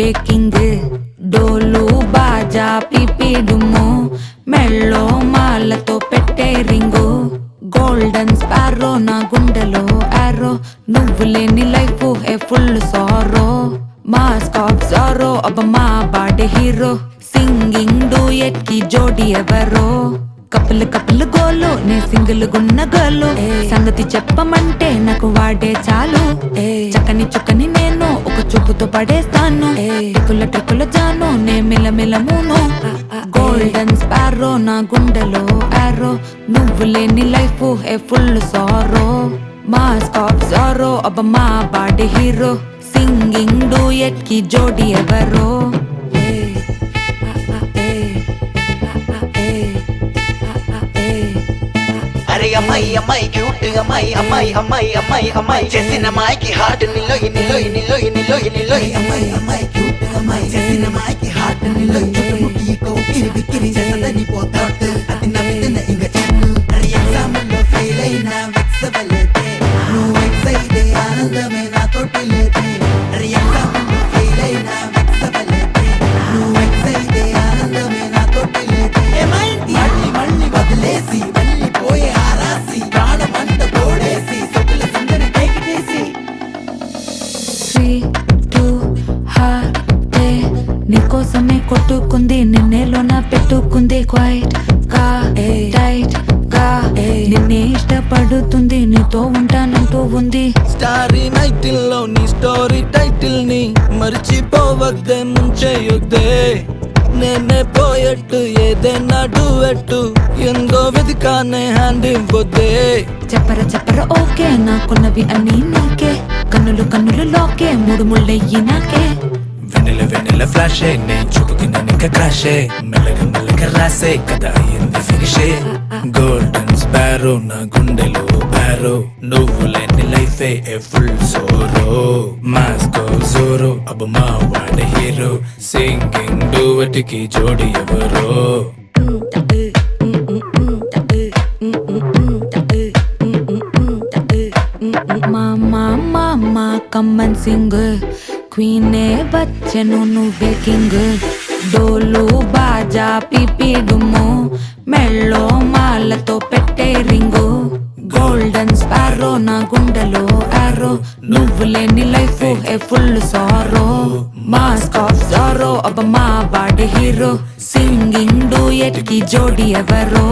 నువ్వే కింగ్ డోలు బాజా పిపిడుము మెళ్ళో మాలతో పెట్టే రింగు గోల్డెన్ స్పారో నా గుండెలో ఆరో నువ్వు లేని life A full sorrow mask of sorrow అబ్బ మా బాడే హీరో సింగింగ్ డూయట్ కి జోడి ఎవరో కపుల్ కపుల్ గోలు నే సింగిల్ గున్న గోలు సంగతి చెప్పమంటే నాకు వాడే చాలు చక్కని చుక్కని నేను ఒక చూపుతో పడేస్తాను ట్రిక్కుల జాను నే మిలమిలమును గోల్డెన్ స్పారో నా గుండెలో ఆరో నువ్వు లేని life A full sorrow mask of sorrow అబ్బ మా బాడే హీరో సింగింగ్ డూయట్ కి జోడి ఎవరో అమ్మాయి క్యూట్ అమ్మాయి చేసిన అమ్మాయికి హార్ట్ నిలో అమ్మాయి క్యూట్ అమ్మాయి చేసిన అమ్మాయికి హార్ట్ నిలో చుట్టుముట్టి ఉక్కిరి చేసదని పోతాట్ అది నవ్విన ఇంక చెట్టు అరే ఎగ్జామ్ లో ఫెయిల్ అయినా వెక్సవలేతే నువ్వు వెక్సైతే ఆనందమే నాతోటి లేతే అరే ఎగ్జామ్ లో ఫెయిల్ అయినా వెక్సవలేతే నువ్వు వెక్సైతే ఆనందమే నాతోటి లేతే మళ్ళీ వదిలేసి వెళ్ళిపోయే ఆరాసి ప్రాణమంత తోడేసి సొక్కుల సందరి టేకిటేసి 3, 2 హార్టే నీకోసమే కొట్టుకుంది నిన్నేలోన పెట్టుకుంది క్వైట్ గా టైట్ గా నిన్నే ఇష్టపడుతుంది నీతో ఉంటానంటూ ఉంది స్టారీ నైటిల్ లో నీ స్టోరీ టైటిల్ ని మర్చిపోవద్దే ముంచేయొద్దే నేనే పోయట్టు ఏదైనా డూయట్టు ఎందో వెదికానే హ్యాండ్ ఇవ్వొద్దే చెప్పర ఓకే నాకున్నవి అన్నీ నీకే కన్నులు లోకే మూడు ముళ్ళయ్యి నాకే వెన్నెల ఫ్లాషే నే చూపుకి నన్నిక క్రాషే మెల్లగా రాసే కదా అయ్యింది ఫినిషే గోల్డెన్ స్పారో నా గుండెలో బ్యారో నువ్వు లేని లైఫే ఏ ఫుల్ సోరో మాస్కో జోరో అబ్బ మా వాడే హీరో సింగింగ్ డూయట్ కి జోడి ఎవరో మామా కమ్మన్ సింగ్ క్వీనే బచ్చను నువ్వే కింగ్ డోలు బాజా పిపిడుము మెళ్ళో మాలతో పెట్టే రింగు గోల్డెన్ స్పారో నా గుండెలో ఆరో నువ్వు లేని life A full sorrow mask of sorrow అబ్బ మా బాడే హీరో సింగింగ్ డూయట్ కి జోడి ఎవరో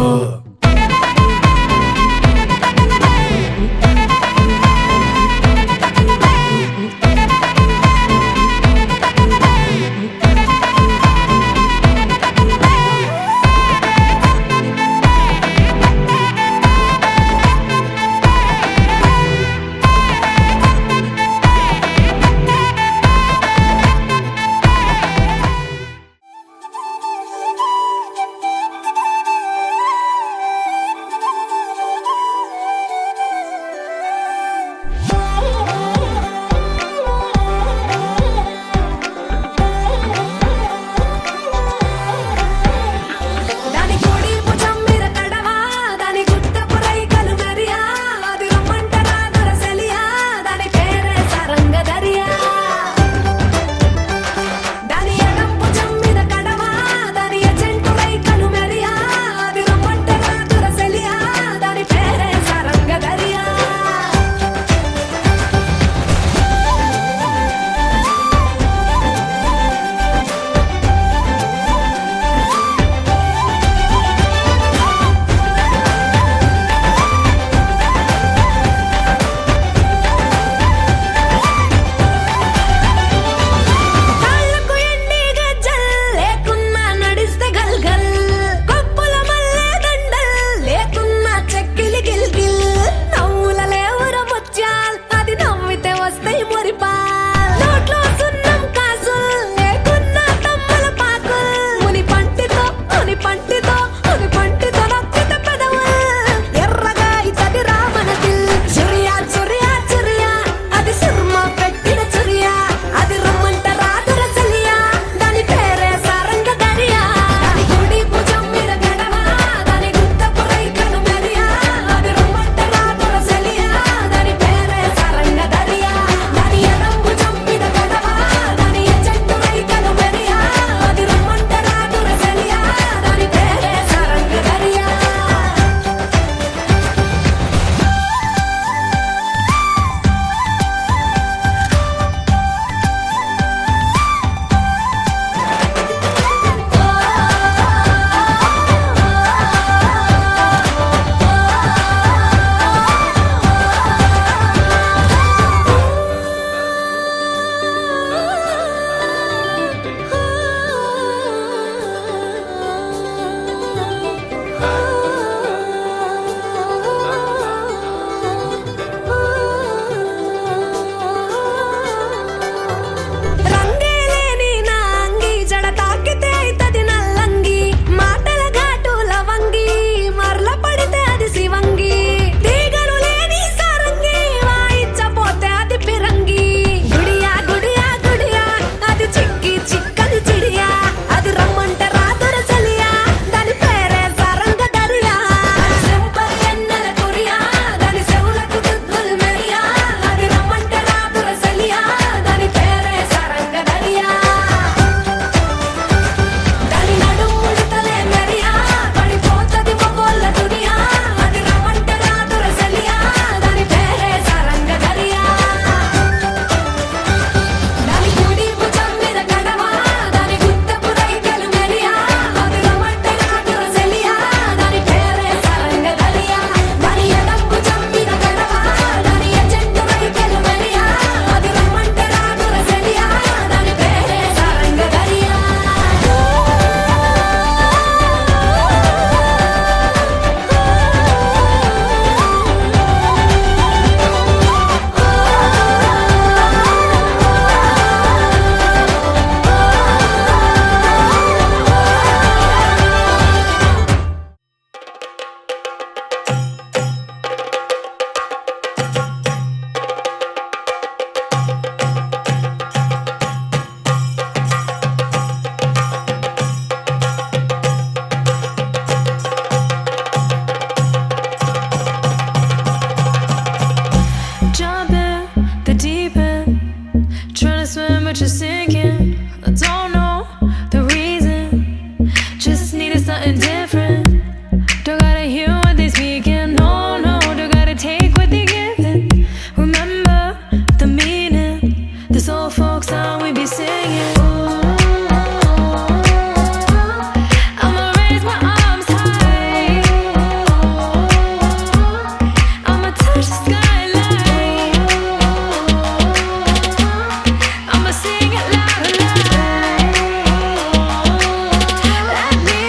feeling different. Don't gotta hear what they speaking, no, no. Don't gotta take what they giving. Remember the meaning, this old folk song we be singing. I'ma raise my arms high, I'ma touch the skyline, I'ma sing it loud and loud. Let me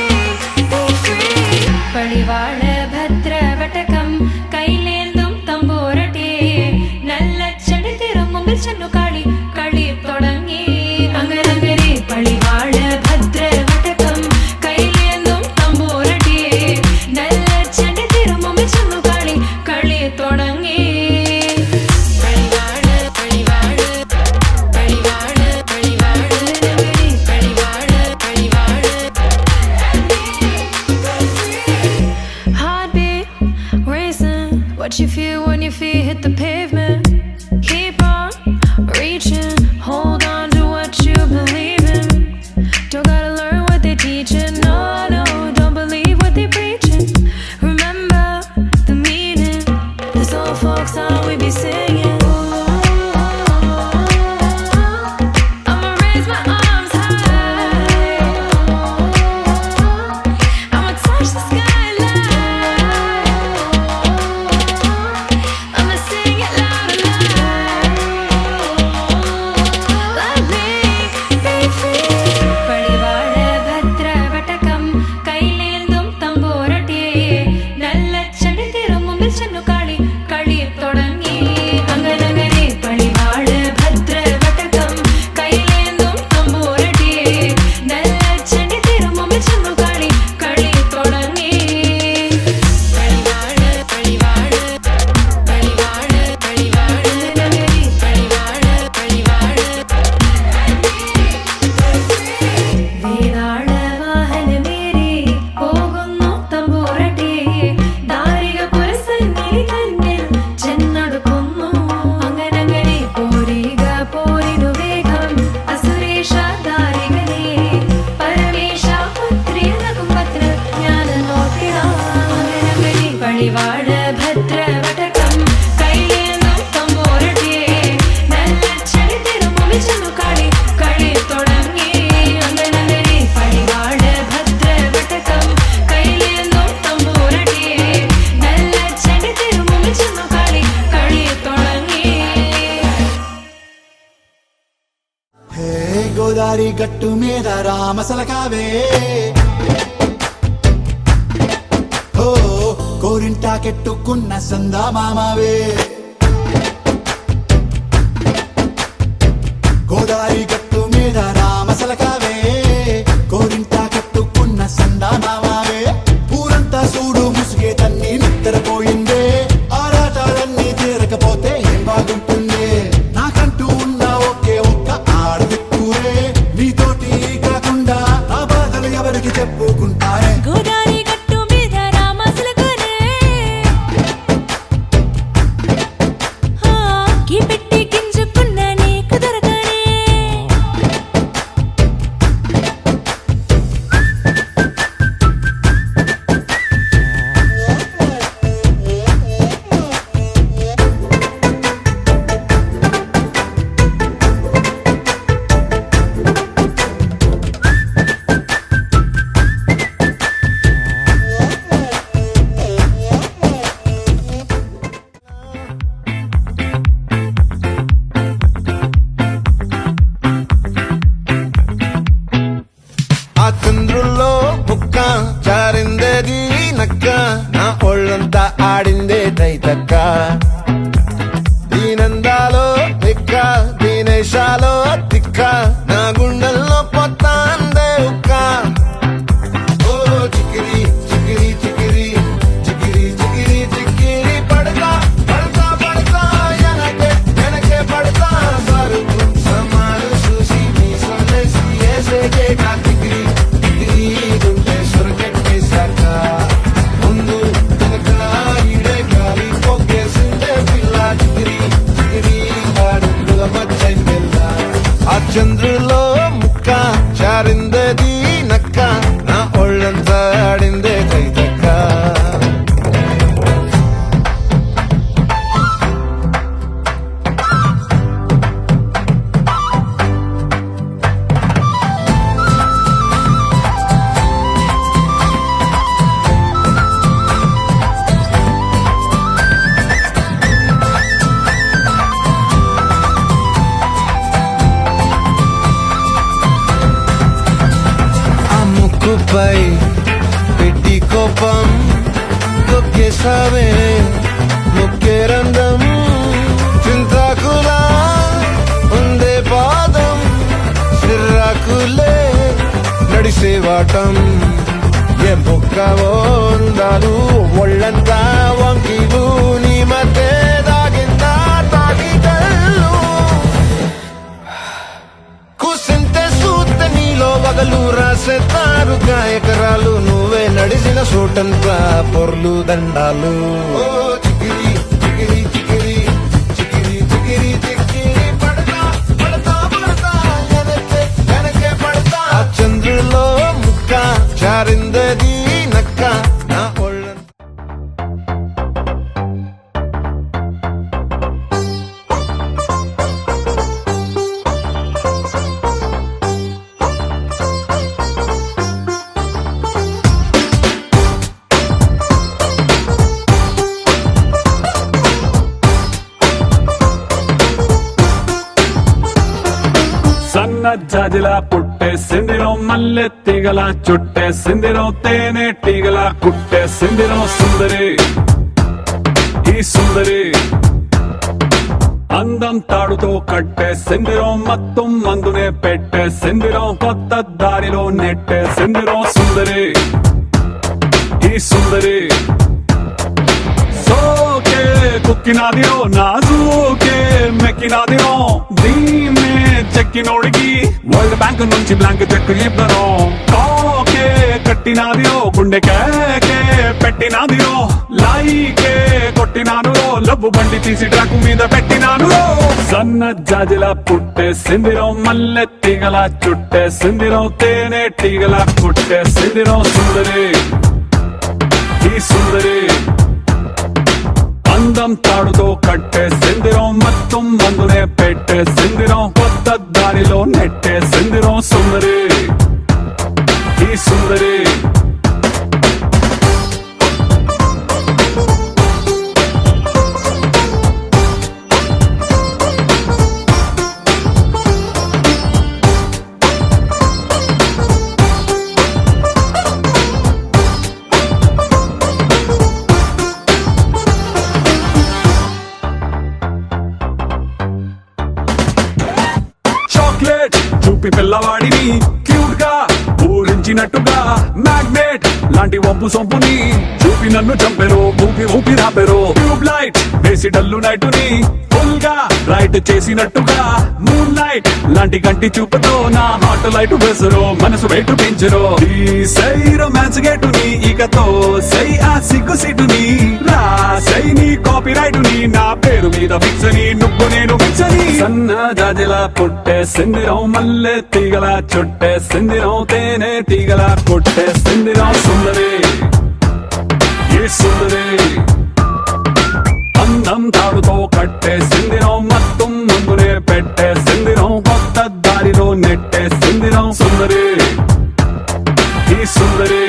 be free. പടിവാള ഭദ്രവടകം കൈലേന്തും തമ്പൂരട്ടെ നല്ലച്ചടി തിരുമുമ്പിൽ ചെന്നു കളി കളി തുടങ്ങി അങ്ങനെ പടിവാള ഭദ്രവടകം കൈലേന്തും തമ്പൂരട്ടെ നല്ലച്ചടി തിരുമുമ്പിൽ ചെന്നു കളി കളി തുടങ്ങി പടിവാള പടിവാള പടിവാള പടിവാള പടിവാള പടിവാള Heartbeat racing, what you feel when your feet hit the pavement. Keep on reaching, hold on to what you believe in. Don't gotta learn what they teaching, no, no, don't believe what they preaching. Remember the meaning, this old folk song we be singing. I'ma raise my arms high, I'ma touch the skyline, I'ma sing it loud and loud. Let me be free. പടിവാള ഭദ്രവടകം കൈലേന്തും തമ്പൂരട്ടെ നല്ലച്ചടി തിരുമുമ്പിൽ ചെന്നു കളി കളി തുടങ്ങി അങ്ങനെ പടിവാള ഭദ്രവടകം കൈലേന്തും തമ്പൂരട്ടെ നല്ലച്ചടി തിരുമുമ്പിൽ ചെന്നു കളി കളി തുടങ്ങി പടിവാള പടിവാള പടിവാള പടിവാള പടിവാള പടിവാള വേതാള വാഹനമേറി പോകുന്നു തമ്പൂരട്ടെ ദാരിക പുരസന്നിധി തന്നിൽ ചെന്നടുക്കുന്നു അങ്ങനെ പോരിക പോരിനു വേഗം അസുരേഷ ദാരികനെ പരമേശ പുത്രിയനകും പത്രജ്ഞാന നോക്കിടാം അങ്ങനെ പടിവാള ഭദ്രവടകം കൈലേന്തും തമ്പൂരട്ടെ നല്ലച്ചടി തിരുമുമ്പിൽ ചെന്നു കളി കളി തുടങ്ങി അങ്ങനെ പടിവാള ഭദ്രവടകം കൈലേന്തും തമ്പൂരട്ടെ നല്ലച്ചടി തിരുമുമ്പിൽ ചെന്നു കളി കളി തുടങ്ങി హే గోదారి గట్టు మీద రామసలకావే ఓ కోరింటా కెట్టుకున్న సందా మామావే గోదారి గట్టు మీద రామసలకావే కోరింటా కట్టుకున్న సందా మామావే ఊరంతా చూడు ముసుగే తన్ని నిద్రపోయిందే ఆరాటాలన్నీ తీరకపోతే ఏం బాగుంటుంది నాకంటూ ఉన్న ఒకే ఒక్క ఆడదిక్కురే నీతోటి కాకుండా ఆ బాధలు ఎవరికి చెప్పుకుంటారే గోదారి గట్టు మీద రామసలకనే కీ పెట్టి గింజుకున్న నీకు దొరకనే పై పెట్టి కోపం తొక్కేసావే ముక్కే రంధం చింతాకులా ఉందే పాదం సిర్రాకులే నడిసేవాటం ఏ బొక్కవో ఉందాలు ఒళ్ళంతా వంకీలు నీ మధ్య దాగిందా తాగిటల్లు కూసింతే సూత నీలో వగలు రాసేతారు గాయకరాలు నువ్వే నడిసిన సూటంతా పొర్లు దండాలు ఓ చికిరి చికిరి చికిరి చికిరి చికిరి చికిరి పడతా పడతా పడతా వెనకే వెనకే పడతా ఆ చంద్రులో ముక్క చారిందది నక్క నా ఒళ్ళంతా సన్న జాజిలా పుట్టేసిందిరో మల్లె తీగల చుట్టేసిందిరో తేనె టీగల కుట్టేసిందిరో సుందరి ఈ సుందరి అందం తాడుతో కట్టేసిందిరో మత్తం మందునే పెట్టేసిందిరో కొత్త దారిలో నెట్టేసిందిరో సుందరి ఈ సుందరి సోకే కుక్కినాదిరో నాజూకే మెక్కినాదిరో దీమే చెక్కినోడికి వరల్డ్ బ్యాంక్ నుంచి బ్లాంక్ చెక్ ఇవ్వను కాకే కట్టినాదిరో గుండె కేకే పెట్టినాదిరో లైకే కొట్టినాను లబ్బు బండి తీసి ట్రాక్ మీద పెట్టినాను సన్న జాజిల పుట్టేసిందిరో మల్లె తీగల చుట్టేసిందిరో తేనె టీగల కుట్టేసిందిరో సుందరి ఈ సుందరి అందం తాడుతో కట్టేసిందిరో మొత్తం మందునే పెట్టేసిందిరో కొత్త దారిలో నెట్టేసిందిరో సుందరి ఈ సుందరి చాక్లెట్ చూపి పిల్లవాడిని క్యూట్ గా ఊరించినట్టుగా మ్యాగ్నెట్ లాంటి వంపు సొంపుని చూపి నన్ను చంపెరు ఊపి ఊపి రాపెరు ట్యూబ్ లైట్ వేసి డల్లు నైటుని ఫుల్ గా రైట్ చేసినట్టుగా మూన్ లైట్ లాంటి గంటి చూపుతో నా హాట్ లైట్ వేసరు మనసు వెయిట్ పెంచరు ఈ సై రొమాన్స్ గేటుని ఇకతో సై ఆ సిగ్గు సిటుని రా సై నీ కాపీ రైటుని నా పేరు మీద ఫిక్సని నువ్వు నేను ఫిక్సని సన్న జాజిల పుట్టేసిందిరో మల్లె తీగల చుట్టేసిందిరో తేనె తీగల కొట్టేసిందిరో సుందరి ఈ సుందరి అందం తాడుతో కట్టేసిందిరో మొత్తం ముందునే పెట్టేసిందిరో కొత్త దారిలో నెట్టేసిందిరో సుందరి ఈ సుందరి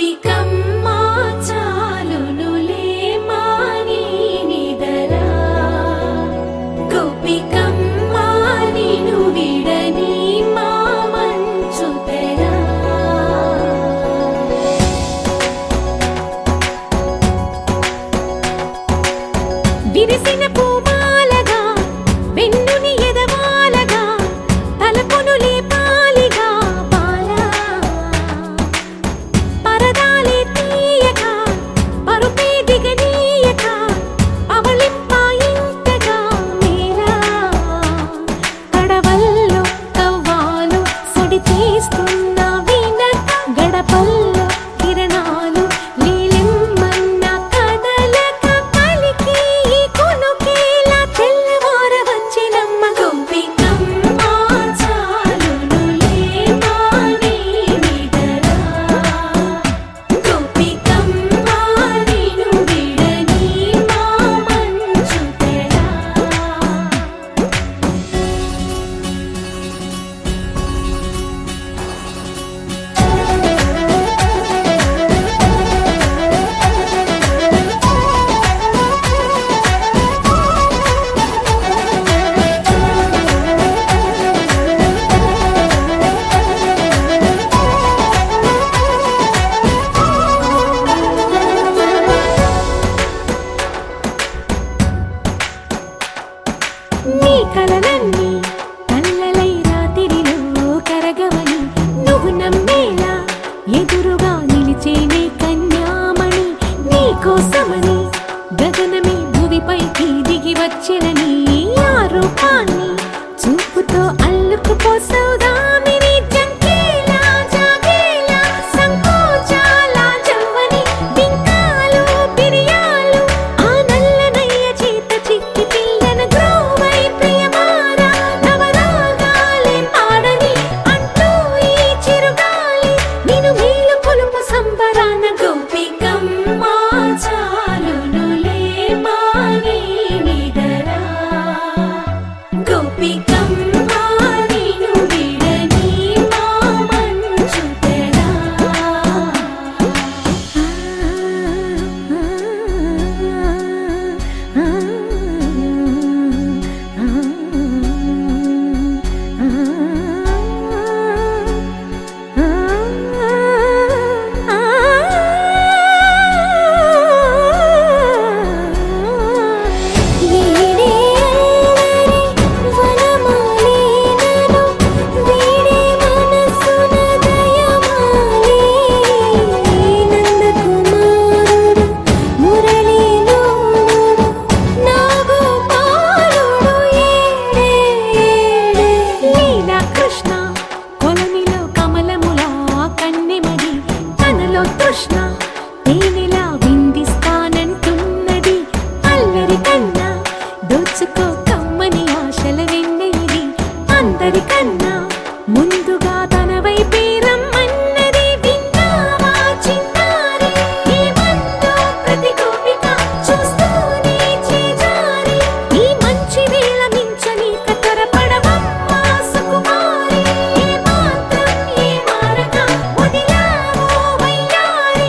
గోపికమ్మా చాలునులే మాని నిదరా గోపికమ్మా నిను విడని మా మంచు తెరా విరిసిన పూమాలగా వెన్నుని ఎదవాలగా తలపును లేపాలిగా బాలా పరదాలే తీయక పరుపే దిగనీయక అవలింపాయింతగా మేరా కడవల్లో కవ్వాలు సొడి తీస్తున్న వినక గడపల్లో కిరణాలు నీలిమ్మన్న కదలక పలికి కొనుకేలా తెల్లవార వచ్చినమ్మ గోపికమ్మా చాలునులే మాని నిదరా గోపికమ్మా నిను విడని మా మంచు తెరా నీ కలలన్నీ కళ్ళలై రాత్రిలో కరగవని నువ్వు నమ్మేలా ఎదురుగా నిలిచేనే కన్యామణి నీ కోసమని గగనమే భూమిపైకి దిగి వచ్చినని ఆ రూపాన్ని చూపుతో అల్లుకుపోసౌదామిని జంకేలా జాగేలా సంకోచాల జవ్వని బింకాలు బిరియాలు ఆ నల్లనయ్య చేత చిక్కి పిల్లన గ్రోవై ప్రియమారా నవరాగాలే పాడని అంటూ ఈ చిరుగాలి నిన్ను మేలు కొలుపు సంబరాన గోపికమ్మా చాలునులే మాని నిదరా గోపికమ్మా నిను విడని మా మంచు తెరా వీడే అల్లరి వనమాలినను వీడే మనసున దయమాలి నందకుమారుడు మురళీలోనుడు నాగోపాలుడు ఏడే లీలా కృష్ణ కొలనిలో కమలములా కన్నెమడి తనలో తృష్ణ తేనెలా విందిస్తానంటున్నది అల్లరి కన్నా దోచుకో కమ్మని ఆశల వెన్నెయిది అందరికన్నా ముందుగా తన వైపే రమ్మన్నది విన్నావా చిన్నారి ఏమందో ప్రతి గోపిక చూస్తూనే చేజారి ఈ మంచి వేళ మించని కతరపడవమ్మా సుకుమారి ఏ మాత్రం ఏ మారక వదిలావో వయ్యారి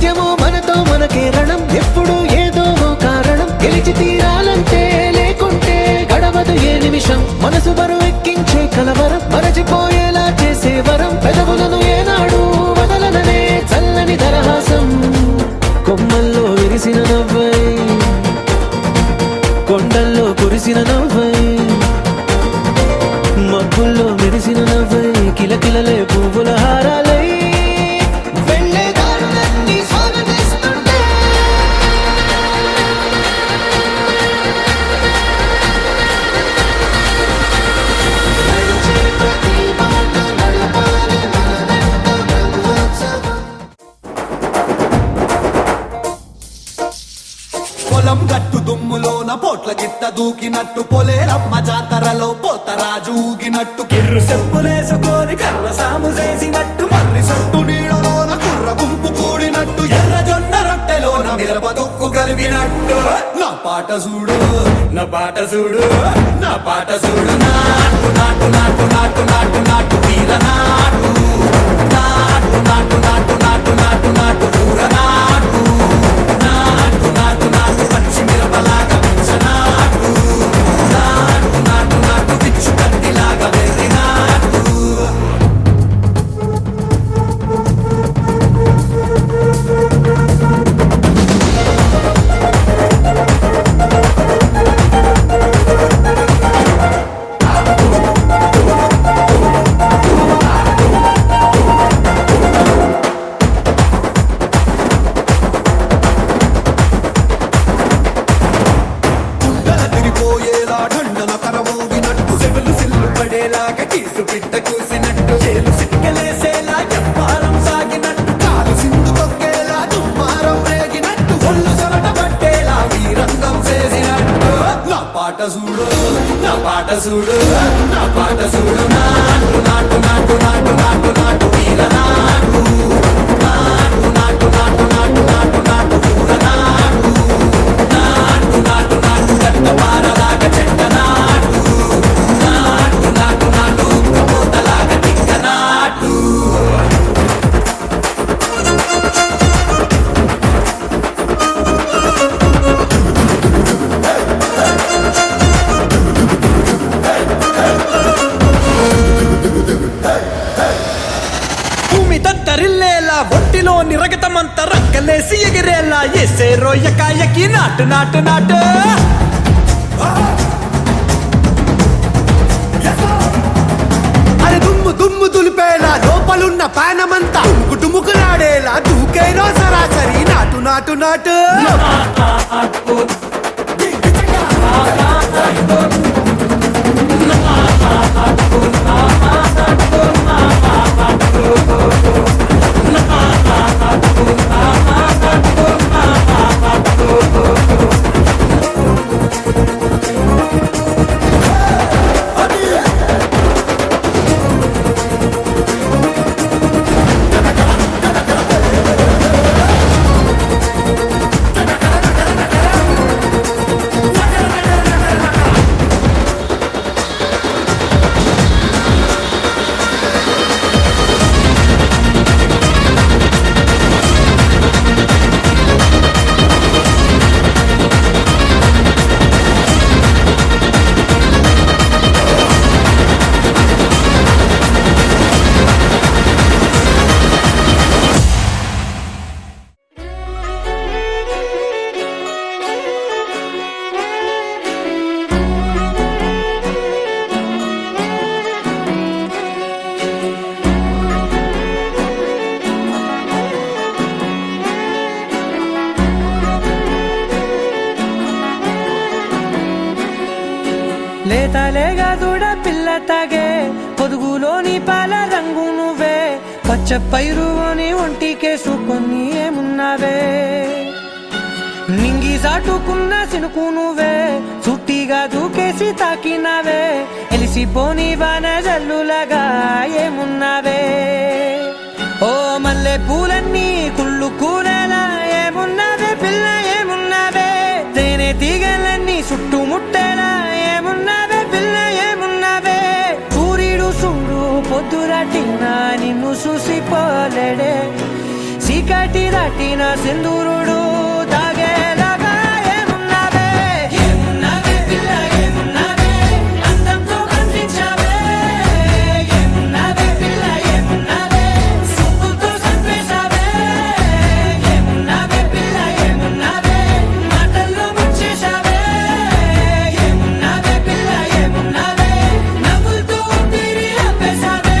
నిత్యము మనతో మనకే రణం, ఎప్పుడు ఏదో ఓ కారణం. గెలిచి తీరాలంటే లేకుంటే గడవదు ఏ నిమిషం. మనసు బరువు ఎక్కించే కలవరం, మరచిపోయేలా చేసే వరం. పెదవులను ఏనాడు వదలననే చల్లని దరహాసం. కొమ్మల్లో విరిసిన నవ్వై, కొండల్లో కురిసిన నవ్వై, మబ్బుల్లో మెరిసిన నవ్వై, కిలకిలలే పువ్వుల హారాలై వెళ్ళే దారులన్నీ స్వాగతిస్తుంటే. పొలం గట్టు దుమ్ములోన పోట్ల గిట్ట దూకినట్టు, పొలేరమ్మ జాతరలో పోతరాజు ఊగినట్టు, కిర్రు చెప్పులేసుకొని కర్ర సాము చేసినట్టు, మర్రి సొట్టు నీడలోన కుర్ర గుంపు కూడినట్టు, ఎర్ర జొన్న రొట్టెలోన మిరప దుక్కు కలిపినట్టు. నా పాట చూడు, నా పాట చూడు, నా పాట చూడు. నాటు నాటు నాటు నాటు నాటు నాటు వీర నాటు, నాటు నాటు నాటు నాటు నాటు నాటు ఊర నాటు, నాటు నాటు నాటు పచ్చి మిరపలాగా పిచ్చనాటు, నాటు నాటు నాటు పిచ్చు కత్తిలాగా వెర్రి నాటు. తిరిపోయేలా ఢండన కరమోగినట్టు, సెవెలు సిల్లు పడేలాగా కీసు పిట్ట కూసినట్టు, చేలు సిక్కలేసేలా ఎప్పారం సాగినట్టు, కాలు సింధు తొక్కేలా దుమ్మారం రేగినట్టు, ఒళ్ళు చెమట పట్టేలా వీరంగం చేసినట్టు. నా పాట చూడు, నా పాట చూడు, నా పాట చూడు. నాటు నాటు నాటు నాటు నాటు నాటు వీర నాటు, నాటు నాటు నాటు నాటు నాటు నాటు ఊర నాటు, నాటు నాటు నాటు గట్ట పారలాగా చెట్ట నాటు, నాటు నాటు నాటు ఉక్కబోతలాగా తిక్క నాటు. భూమి దద్దరిల్లేలా ఒంటిలో నిరగతమంత రక్కలేసి ఎగిరేలా ఎసే రోయకాయకి నాటు నాటు నాటు. అరే దుమ్ము దుమ్ము దులిపేలా లోపలున్న పానమంతా టుముకులాడేలా దూకేనో సరాసరి నాటు నాటు నాటు. లేతలేగా దూడ పిల్ల తాగే పొదుగులోని పాల రంగు నువ్వే, పచ్చ పైరుని ఒంటికేసుకొని ఏమున్నావే. నింగి సాటుకున్న సినుకు నువ్వే, చుట్టిగా దూకేసి తాకినావే, ఎలిసిపోని వాన జల్లులాగా ఏమున్నావే. ఓ మల్లె పూలన్నీ కుళ్ళు కూరలా ఏమున్నావే పిల్ల ఏమున్నావే, తేనె తీగలన్నీ చుట్టుముట్టేలా ఏమున్నావే పిల్ల ఏమున్నావే. సూర్యుడు చూడు పొద్దురటినా నిన్ను చూసిపోలేడే, చీకటి దాటిన సింధూరుడు తాగేలాగా ఏమున్నావే ఏమున్నావే పిల్ల ఏమున్నావే అందంతో కనిపించావే ఏమున్నావే పిల్ల ఏమున్నావే సుక్కుతో సంపేశావే ఏమున్నావే పిల్ల ఏమున్నావే మాటల్లో ముంచేశావే ఏమున్నావే పిల్ల ఏమున్నావే నవ్వులతో ఊపిరి ఆపేశావే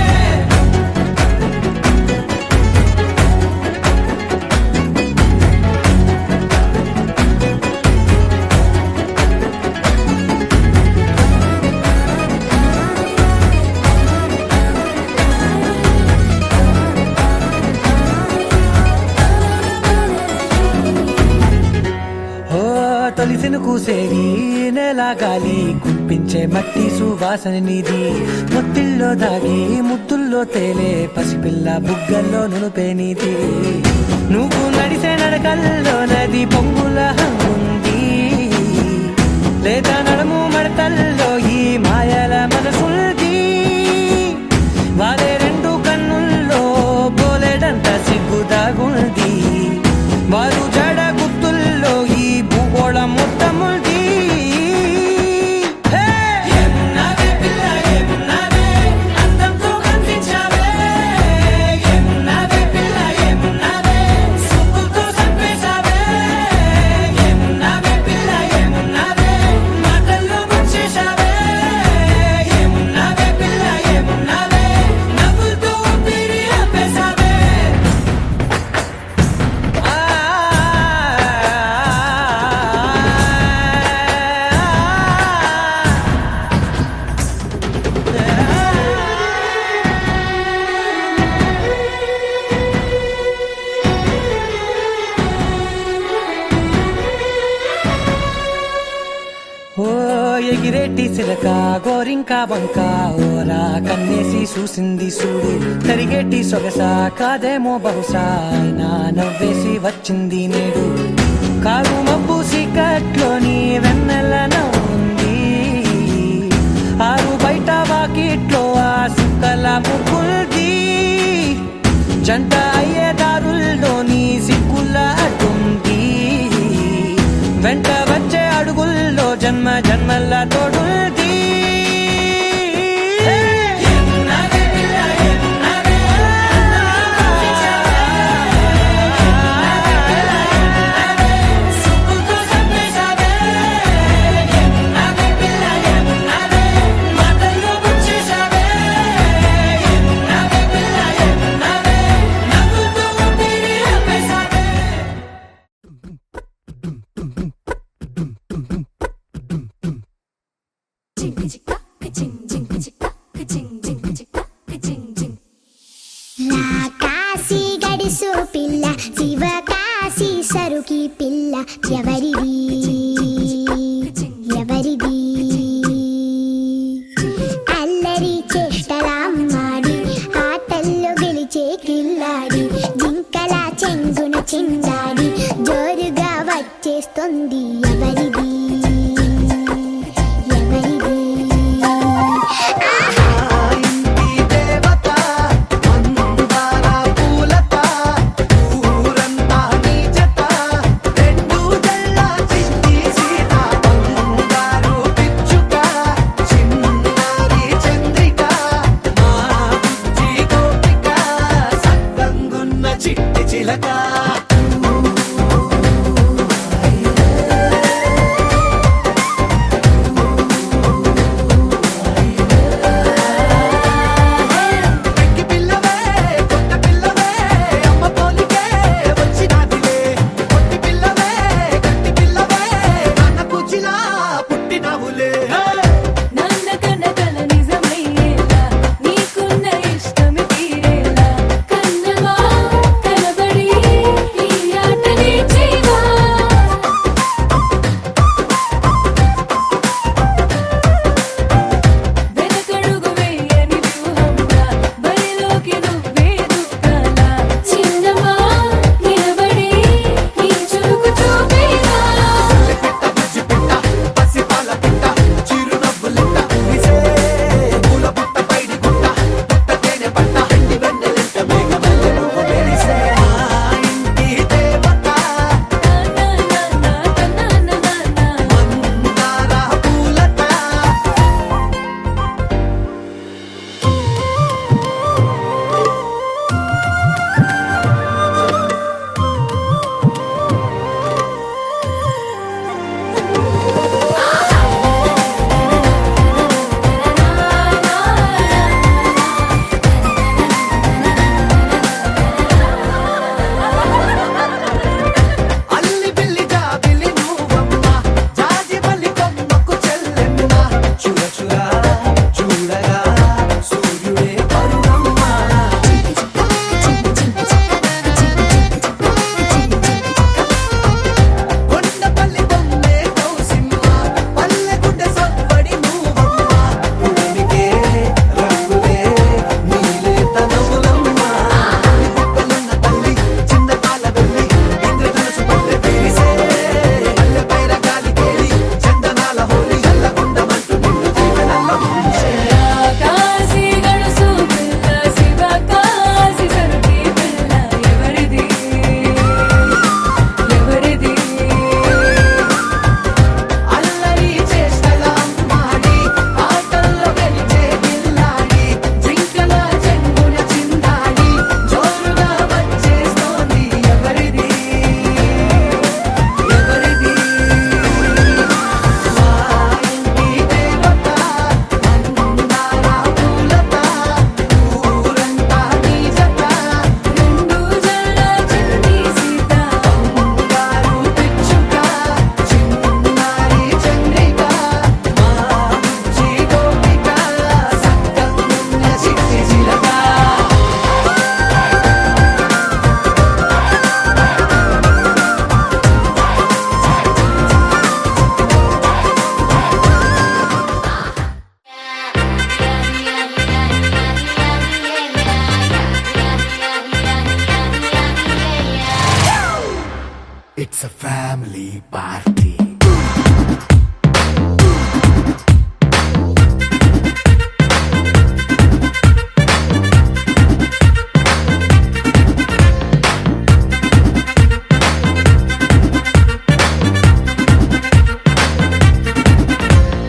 ఓ తొలిసిన కూసేది నెల గాలి కుప్పించే మట్టి సువాసన నీది మొత్తిల్లో దాగి ముద్దుల్లో తేలే పసిపిల్ల బుగ్గల్లో నునుపే నీది నువ్వు నడిసే నడకల్లో నది పొంగుల హంగుంది లేదా నడుము మడతల్లో ఈ మాయల మనసుంది వారే రెండు కన్నుల్లో బోలెడంత సిగ్గు దాగుంది వారు జడ గుర్తుల్లో ఈ భూగోళం మొత్తముంది ఏమున్నావే పిల్ల ఏమున్నావే అందంతో కనిపించావే ఏమున్నావే పిల్ల ఏమున్నావే సుక్కుతో సంపేశావే ఏమున్నావే పిల్ల ఏమున్నావే మాటల్లో ముంచేశావే ఏమున్నావే పిల్ల ఏమున్నావే నవ్వులతో ఊపిరి ఆపేశావే ఓ ఎగిరేటి సిలక గోరింక వంక ఓరా కన్నేసి చూసింది చూడు తరిగేటి సొగస కాదేమో బహుశా నా నవ్వేసి వచ్చింది నేడు కారు మబ్బు సీకట్లోని వెన్నెల నవ్వుంది ఆరు బయట వాకిట్లో ఆ సుక్కల ముగ్గుల్ది జంట అయ్యే దారుల్లోని సిగ్గుల అడ్డుంది వెంట వచ్చే అడుగుల్లో జన్మ జన్మల తోడుంది ఏమున్నావే పిల్ల ఏమున్నావే సుక్కుతో సంపేశావే ఏమున్నావే పిల్ల ఏమున్నావే మాటల్లో ముంచేశావే ఏమున్నావే పిల్ల ఏమున్నావే నవ్వులతో ఊపిరి ఆపేశావే కాశీ గడిసు పిల్ల శివ కాశీ సరుకి పిల్ల ఎవరిది ఎవరిది అల్లరి చేష్టలాడి ఆటల్లో గెలిచే కిల్లాడి జింకల చెంగున చిందాడి జోరుగా వచ్చేస్తుంది ఎవరిది ఎవరిది చిట్టి చిలక It's a family party.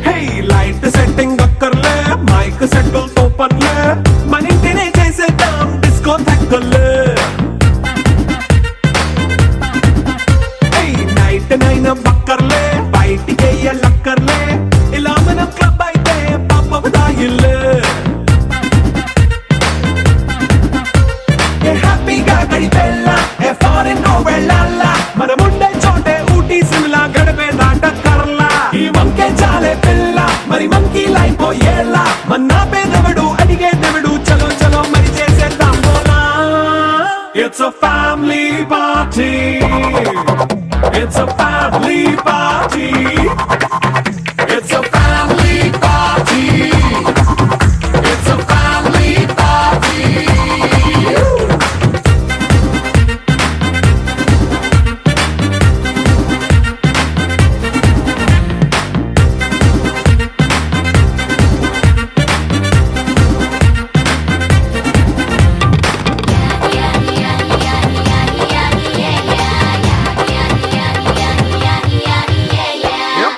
Hey, light setting అక్కర్లే మైక్ సెట్టిల్ తో పర్లే మన ఇంటినే చేసేద్దాం డిస్కో థక్కర్లే నైట్ నైన్ బక్కర్లే బయటికి లక్కర్లే ఇలా మనం క్లబ్ అయితే పాప దాయిల్లే హ్యాపీగా గడిపెల్లా ఏ ఫారెన్ నో వెళ్ళాలా మనం ఉండే చోటే ఊటీ సిమ్లా గడిపే దాటక్కర్లా ఈ వంకే చాలే పిల్ల మరి మంకీ లైఫ్ ఏళ్ళ మన్నా పేదవడు అడిగే దేవుడు చలో చలో మరి చేసేద్దాం బోలా it's a family party. It's a family party. It's a family party. It's a family party.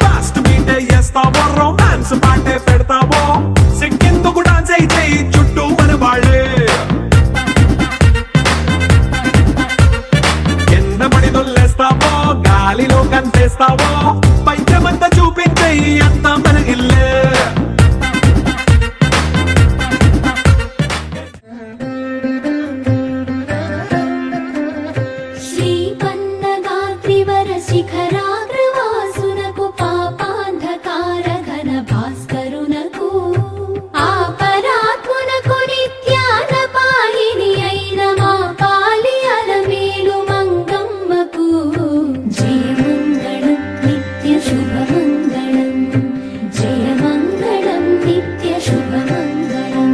Fast మీటే చేస్తావో రొమాన్స్ పాటే పెడతావో సిక్కిందుకు డాన్స్ అయితే చుట్టూ మన వాళ్ళే కింద పడి దొల్లేస్తావో గాలిలో కంటేస్తావో పైచమంతా చూపించే అంతా మన ఇల్లే శ్రీపన్నగాత్రివర శిఖరాగ్రవాసునకు పాపాంధకార ఘన భాస్కరునకు ఆపరాత్మునకు నిత్యాన పాయిని అయిన మా పాలి అలమేలు మంగమ్మకు జయమంగళం నిత్య శుభమంగళం జయమంగళం నిత్య శుభమంగళం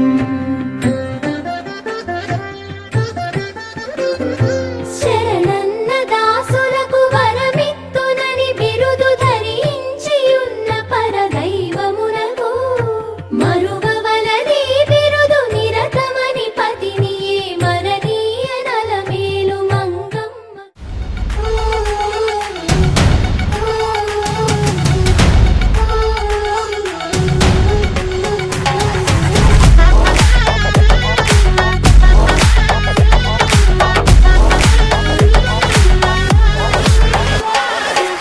శరణన్న దాసులకు వరమిత్తునని బిరుదు ధరించియున్న పరదైవమునకు మరువవలది బిరుదు నిరతమని పతిని మననీయ నలమేలు మంగమ్మ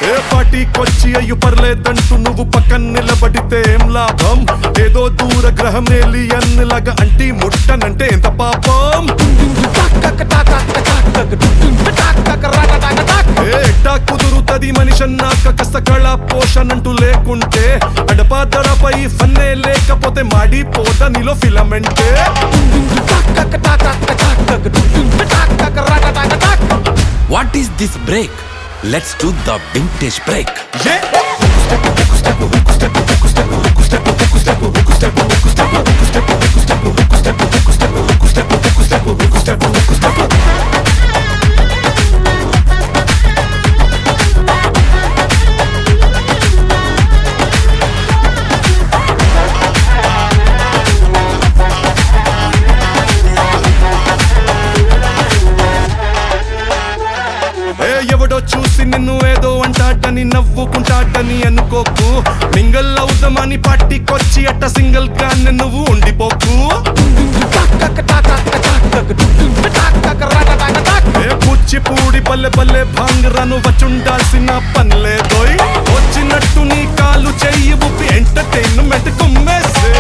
ఏ పార్టీకొచ్చి అయ్యు పర్లేదంటూ నువ్వు పక్కన నిలబడితే ఏం లాభం ఏదో దూర గ్రహం ఏలియన్ లాగా అంటి ముట్టనంటే ఎంత పాపం ఎట్టా కుదురుతది మనిషన్నాక కష్ట కళ పోషణంటూ లేకుంటే అడపాదడపై ఫన్నే లేకపోతే మాడిపోత నీలో ఫిలమెంటే What is this break? Let's do the vintage break. ఎవడో చూసి నిన్ను ఏదో అంటాడని నవ్వుకుంటాడని అనుకోకు మింగల్ అవుదామని పార్టీకొచ్చి అట్ట సింగిల్ గా నువ్వు ఉండిపోకు కూచిపూడి పల్లె పల్లె భాంగరను వచ్చుండాల్సిన పనిలేదోయ్ వచ్చినట్టు నీ కాలు చెయ్యి ఊపి ఎంటర్టైన్మెంట్ కుమ్మేసే